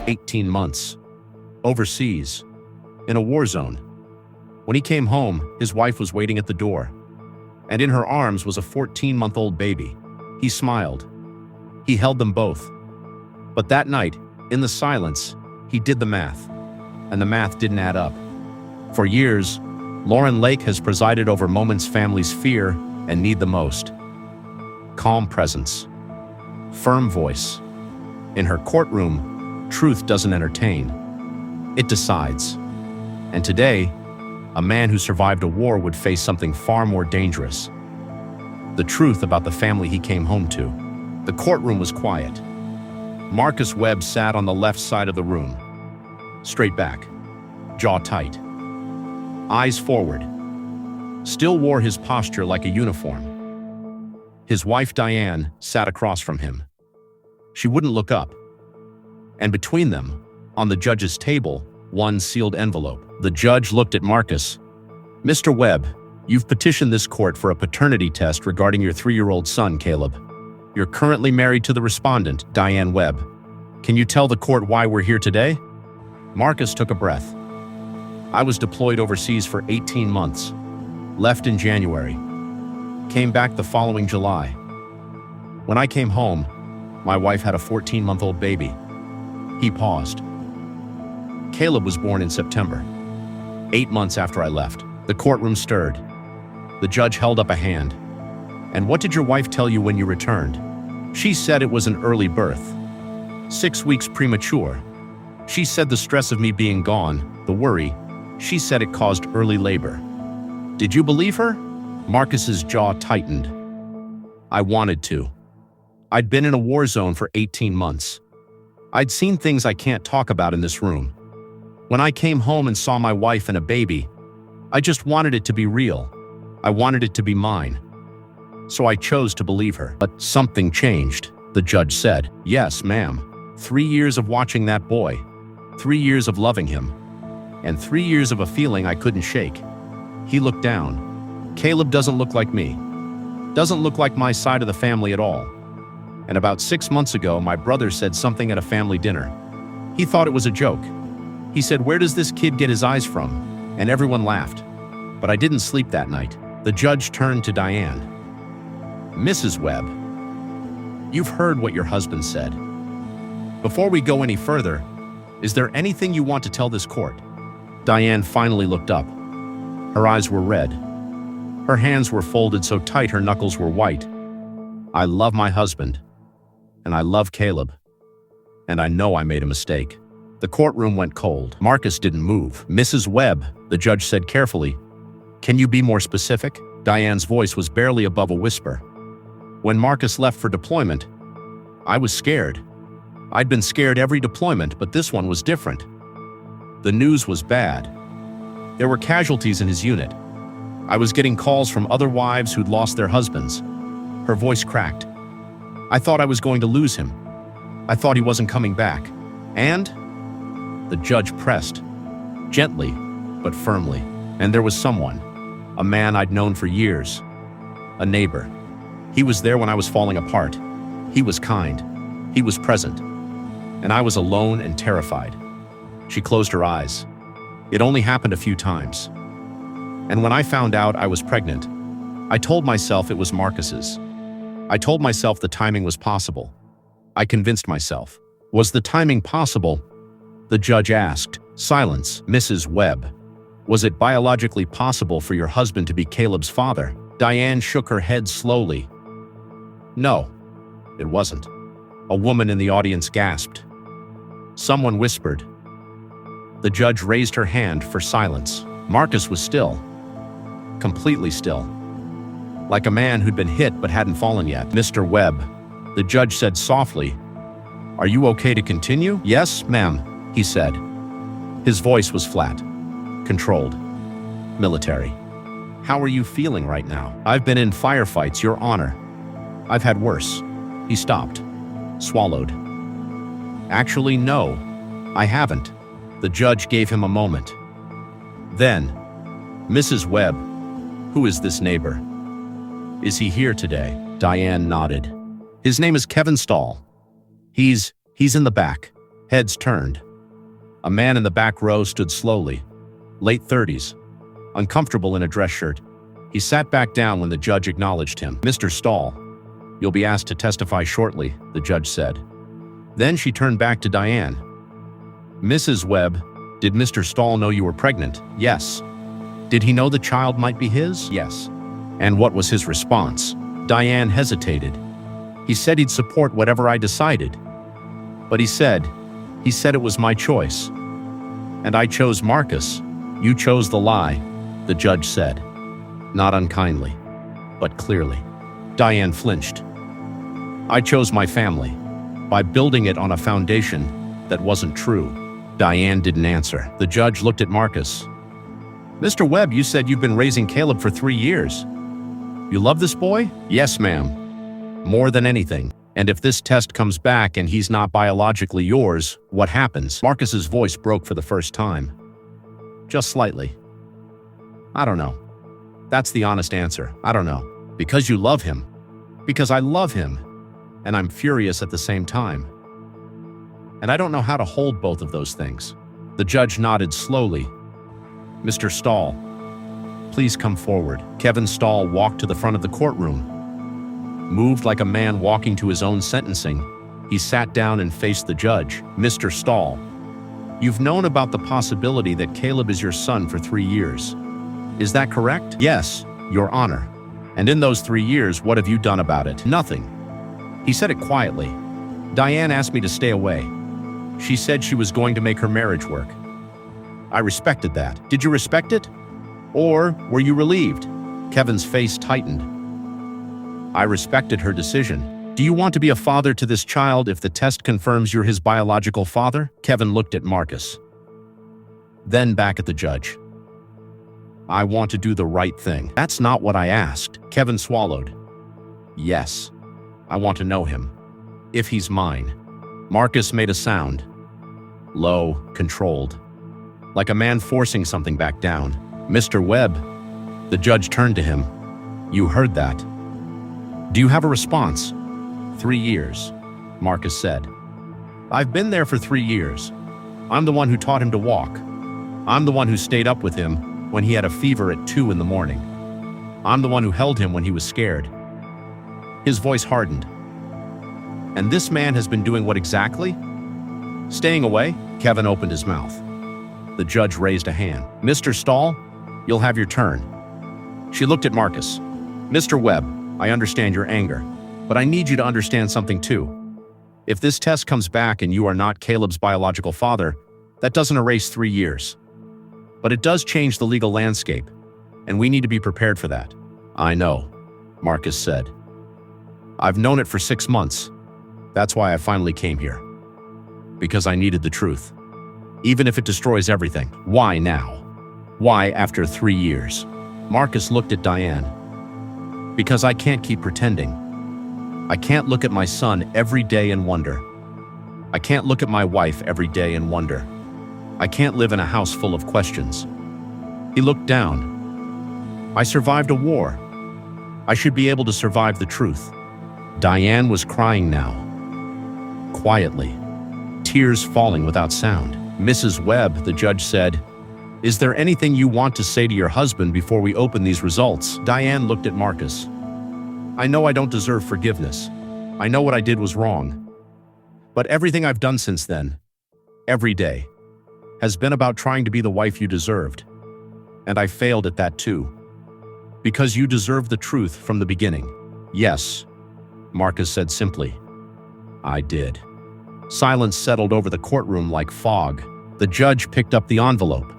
18 months. Overseas. In a war zone. When he came home, his wife was waiting at the door. And in her arms was a 14-month-old baby. He smiled. He held them both. But that night, in the silence, he did the math. And the math didn't add up. For years, Lauren Lake has presided over moments families fear and need the most. Calm presence. Firm voice. In her courtroom, truth doesn't entertain. It decides. And today, a man who survived a war would face something far more dangerous. The truth about the family he came home to. The courtroom was quiet. Marcus Webb sat on the left side of the room. Straight back. Jaw tight. Eyes forward. Still wore his posture like a uniform. His wife Diane sat across from him. She wouldn't look up. And between them, on the judge's table, one sealed envelope. The judge looked at Marcus. "Mr. Webb, you've petitioned this court for a paternity test regarding your 3-year-old son, Caleb. You're currently married to the respondent, Diane Webb. Can you tell the court why we're here today?" Marcus took a breath. "I was deployed overseas for 18 months. Left in January. Came back the following July. When I came home, my wife had a 14-month-old baby." He paused. "Caleb was born in September. 8 months after I left." The courtroom stirred. The judge held up a hand. "And what did your wife tell you when you returned?" "She said it was an early birth. 6 weeks premature. She said the stress of me being gone, the worry, she said it caused early labor." "Did you believe her?" Marcus's jaw tightened. "I wanted to. I'd been in a war zone for 18 months. I'd seen things I can't talk about in this room. When I came home and saw my wife and a baby, I just wanted it to be real. I wanted it to be mine. So I chose to believe her." "But something changed," the judge said. "Yes, ma'am. 3 years of watching that boy. 3 years of loving him. And 3 years of a feeling I couldn't shake." He looked down. "Caleb doesn't look like me. Doesn't look like my side of the family at all. And about 6 months ago, my brother said something at a family dinner. He thought it was a joke. He said, 'Where does this kid get his eyes from?' And everyone laughed. But I didn't sleep that night." The judge turned to Diane. "Mrs. Webb, you've heard what your husband said. Before we go any further, is there anything you want to tell this court?" Diane finally looked up. Her eyes were red. Her hands were folded so tight her knuckles were white. "I love my husband. And I love Caleb. And I know I made a mistake." The courtroom went cold. Marcus didn't move. "Mrs. Webb," the judge said carefully, "can you be more specific?" Diane's voice was barely above a whisper. "When Marcus left for deployment, I was scared. I'd been scared every deployment, but this one was different. The news was bad. There were casualties in his unit. I was getting calls from other wives who'd lost their husbands." Her voice cracked. "I thought I was going to lose him. I thought he wasn't coming back. And?" The judge pressed, gently but firmly. "And there was someone, a man I'd known for years, a neighbor. He was there when I was falling apart. He was kind. He was present. And I was alone and terrified." She closed her eyes. "It only happened a few times. And when I found out I was pregnant, I told myself it was Marcus's. I told myself the timing was possible. I convinced myself." "Was the timing possible?" the judge asked. Silence. "Mrs. Webb, was it biologically possible for your husband to be Caleb's father?" Diane shook her head slowly. "No, it wasn't." A woman in the audience gasped. Someone whispered. The judge raised her hand for silence. Marcus was still. Completely still. Like a man who'd been hit but hadn't fallen yet. "Mr. Webb," the judge said softly, "are you okay to continue?" "Yes, ma'am," he said. His voice was flat, controlled, military. "How are you feeling right now?" "I've been in firefights, Your Honor. I've had worse." He stopped, swallowed. "Actually, no, I haven't." The judge gave him a moment. Then, "Mrs. Webb, who is this neighbor? Is he here today?" Diane nodded. "His name is Kevin Stahl. He's in the back." Heads turned. A man in the back row stood slowly, late 30s, uncomfortable in a dress shirt. He sat back down when the judge acknowledged him. "Mr. Stahl, you'll be asked to testify shortly," the judge said. Then she turned back to Diane. "Mrs. Webb, did Mr. Stahl know you were pregnant?" "Yes." "Did he know the child might be his?" "Yes." "And what was his response?" Diane hesitated. "He said he'd support whatever I decided. But he said it was my choice. And I chose Marcus." "You chose the lie," the judge said. Not unkindly, but clearly. Diane flinched. "I chose my family, by building it on a foundation that wasn't true." Diane didn't answer. The judge looked at Marcus. "Mr. Webb, you said you've been raising Caleb for 3 years. You love this boy?" "Yes, ma'am. More than anything. And if this test comes back and he's not biologically yours, what happens?" Marcus's voice broke for the first time. "Just slightly. I don't know. That's the honest answer. I don't know. Because you love him. Because I love him. And I'm furious at the same time. And I don't know how to hold both of those things." The judge nodded slowly. "Mr. Stahl, please come forward." Kevin Stahl walked to the front of the courtroom. Moved like a man walking to his own sentencing, he sat down and faced the judge. "Mr. Stahl, you've known about the possibility that Caleb is your son for 3 years. Is that correct?" "Yes, Your Honor." "And in those 3 years, what have you done about it?" "Nothing." He said it quietly. "Diane asked me to stay away. She said she was going to make her marriage work. I respected that. Did you respect it? Or were you relieved?" Kevin's face tightened. "I respected her decision. Do you want to be a father to this child if the test confirms you're his biological father?" Kevin looked at Marcus. Then back at the judge. "I want to do the right thing." "That's not what I asked." Kevin swallowed. "Yes. I want to know him. If he's mine." Marcus made a sound. Low, controlled. Like a man forcing something back down. "Mr. Webb." The judge turned to him. "You heard that. Do you have a response?" 3 years, Marcus said. "I've been there for 3 years. I'm the one who taught him to walk. I'm the one who stayed up with him when he had a fever at 2 in the morning. I'm the one who held him when he was scared." His voice hardened. "And this man has been doing what exactly?" "Staying away?" Kevin opened his mouth. The judge raised a hand. "Mr. Stahl, you'll have your turn." She looked at Marcus. "Mr. Webb, I understand your anger, but I need you to understand something too. If this test comes back and you are not Caleb's biological father, that doesn't erase 3 years. But it does change the legal landscape, and we need to be prepared for that." "I know," Marcus said. "I've known it for 6 months. That's why I finally came here. Because I needed the truth. Even if it destroys everything." "Why now? Why after 3 years?" Marcus looked at Diane. "Because I can't keep pretending. I can't look at my son every day and wonder. I can't look at my wife every day and wonder. I can't live in a house full of questions." He looked down. "I survived a war. I should be able to survive the truth." Diane was crying now. Quietly. Tears falling without sound. "Mrs. Webb," the judge said, "is there anything you want to say to your husband before we open these results?" Diane looked at Marcus. "I know I don't deserve forgiveness. I know what I did was wrong. But everything I've done since then, every day, has been about trying to be the wife you deserved. And I failed at that too. Because you deserved the truth from the beginning." "Yes," Marcus said simply. "I did." Silence settled over the courtroom like fog. The judge picked up the envelope.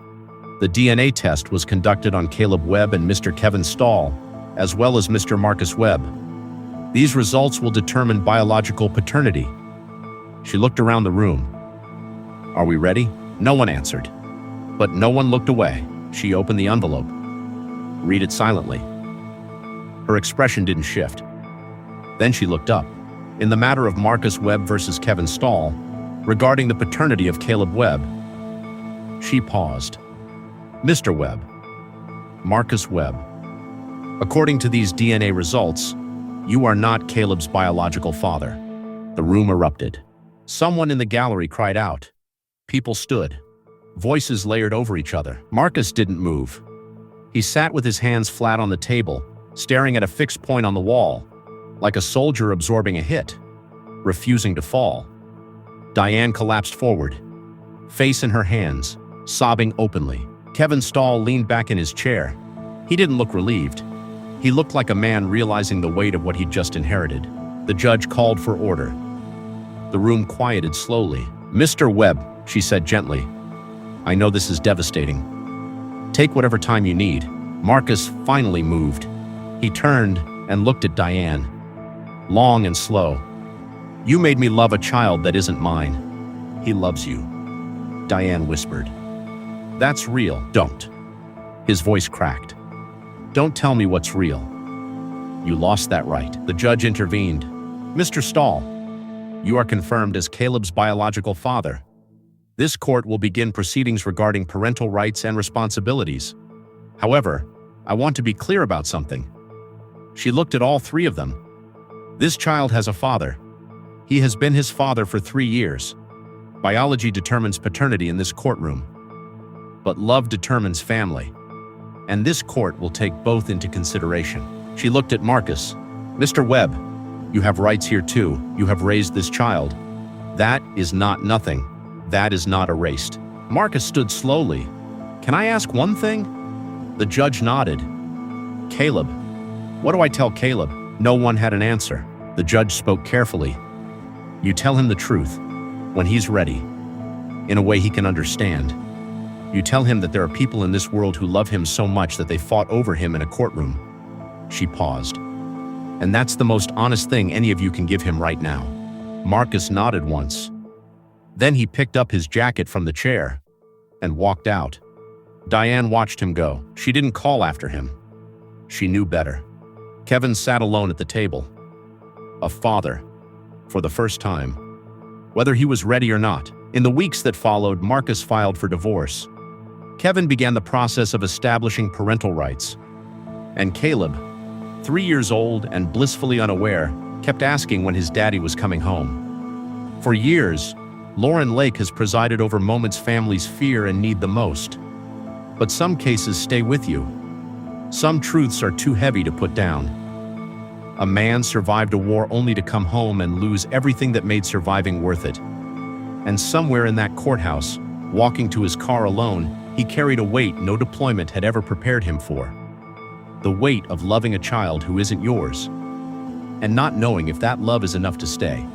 The DNA test was conducted on Caleb Webb and Mr. Kevin Stahl, as well as Mr. Marcus Webb. These results will determine biological paternity. She looked around the room. "Are we ready?" No one answered. But no one looked away. She opened the envelope. "Read it silently." Her expression didn't shift. Then she looked up. In the matter of Marcus Webb versus Kevin Stahl, regarding the paternity of Caleb Webb, she paused. "Mr. Webb, Marcus Webb, according to these DNA results, you are not Caleb's biological father." The room erupted. Someone in the gallery cried out. People stood. Voices layered over each other. Marcus didn't move. He sat with his hands flat on the table, staring at a fixed point on the wall, like a soldier absorbing a hit, refusing to fall. Diane collapsed forward, face in her hands, sobbing openly. Kevin Stahl leaned back in his chair. He didn't look relieved. He looked like a man realizing the weight of what he'd just inherited. The judge called for order. The room quieted slowly. "Mr. Webb," she said gently, "I know this is devastating. Take whatever time you need." Marcus finally moved. He turned and looked at Diane, long and slow. "You made me love a child that isn't mine. He loves you," Diane whispered. "That's real." "Don't." His voice cracked. "Don't tell me what's real. You lost that right." The judge intervened. "Mr. Stahl, you are confirmed as Caleb's biological father. This court will begin proceedings regarding parental rights and responsibilities. However, I want to be clear about something." She looked at all three of them. "This child has a father. He has been his father for 3 years. Biology determines paternity in this courtroom. But love determines family. And this court will take both into consideration." She looked at Marcus. "Mr. Webb, you have rights here too. You have raised this child. That is not nothing. That is not erased." Marcus stood slowly. "Can I ask one thing?" The judge nodded. "Caleb. What do I tell Caleb?" No one had an answer. The judge spoke carefully. "You tell him the truth, when he's ready, in a way he can understand. You tell him that there are people in this world who love him so much that they fought over him in a courtroom." She paused. "And that's the most honest thing any of you can give him right now." Marcus nodded once. Then he picked up his jacket from the chair and walked out. Diane watched him go. She didn't call after him. She knew better. Kevin sat alone at the table. A father, for the first time. Whether he was ready or not. In the weeks that followed, Marcus filed for divorce. Kevin began the process of establishing parental rights. And Caleb, 3 years old and blissfully unaware, kept asking when his daddy was coming home. For years, Lauren Lake has presided over moments families fear and need the most. But some cases stay with you. Some truths are too heavy to put down. A man survived a war only to come home and lose everything that made surviving worth it. And somewhere in that courthouse, walking to his car alone, he carried a weight no deployment had ever prepared him for. The weight of loving a child who isn't yours, and not knowing if that love is enough to stay.